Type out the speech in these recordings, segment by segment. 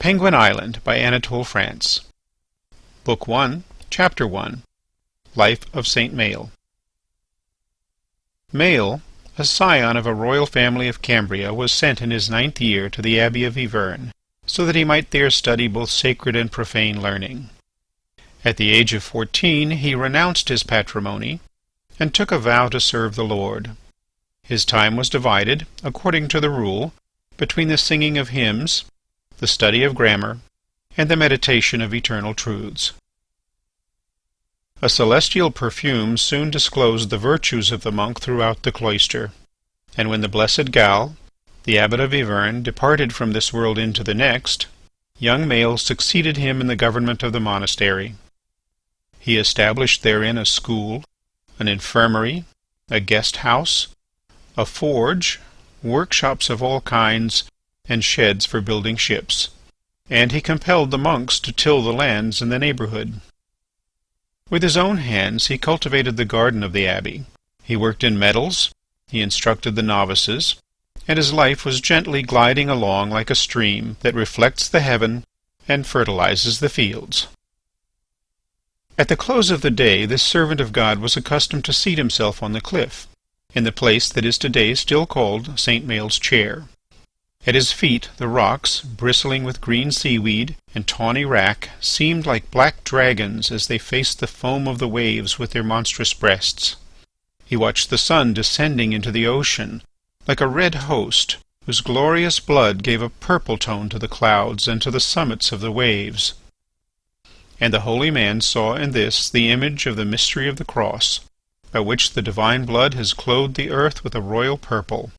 Penguin Island by Anatole France. Book 1, Chapter 1. Life of Saint Maël. Maël, a scion of a royal family of Cambria, was sent in his 9th year to the Abbey of Yvern, so that he might there study both sacred and profane learning. At the age of 14 he renounced his patrimony, and took a vow to serve the Lord. His time was divided, according to the rule, between the singing of hymns, the study of grammar, and the meditation of eternal truths. A celestial perfume soon disclosed the virtues of the monk throughout the cloister, and when the blessed Gal, the abbot of Yvern, departed from this world into the next, young Maël succeeded him in the government of the monastery. He established therein a school, an infirmary, a guest house, a forge, workshops of all kinds, and sheds for building ships, and he compelled the monks to till the lands in the neighbourhood. With his own hands he cultivated the garden of the abbey. He worked in metals, he instructed the novices, and his life was gently gliding along like a stream that reflects the heaven and fertilizes the fields. At the close of the day this servant of God was accustomed to seat himself on the cliff, in the place that is today still called St. Maël's chair. At his feet the rocks, bristling with green seaweed and tawny wrack, seemed like black dragons as they faced the foam of the waves with their monstrous breasts. He watched the sun descending into the ocean, like a red host, whose glorious blood gave a purple tone to the clouds and to the summits of the waves. And the holy man saw in this the image of the mystery of the cross, by which the divine blood has clothed the earth with a royal purple.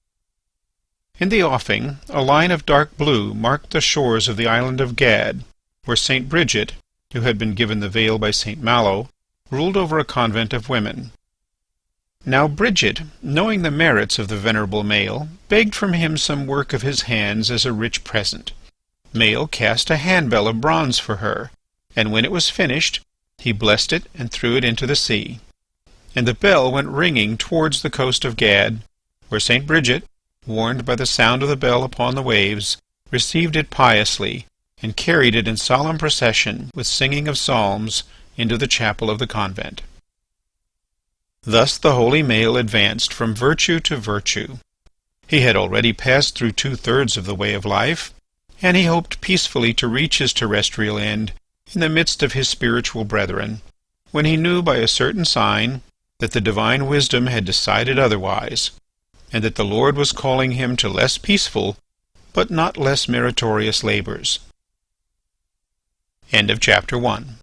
In the offing, a line of dark blue marked the shores of the island of Gad, where St. Bridget, who had been given the veil by St. Malo, ruled over a convent of women. Now Bridget, knowing the merits of the venerable Maël, begged from him some work of his hands as a rich present. Maël cast a handbell of bronze for her, and when it was finished, he blessed it and threw it into the sea. And the bell went ringing towards the coast of Gad, where St. Bridget, warned by the sound of the bell upon the waves, received it piously, and carried it in solemn procession with singing of psalms into the chapel of the convent. Thus the holy Maël advanced from virtue to virtue. He had already passed through 2/3 of the way of life, and he hoped peacefully to reach his terrestrial end in the midst of his spiritual brethren, when he knew by a certain sign that the divine wisdom had decided otherwise, and that the Lord was calling him to less peaceful, but not less meritorious labours. End of Chapter 1.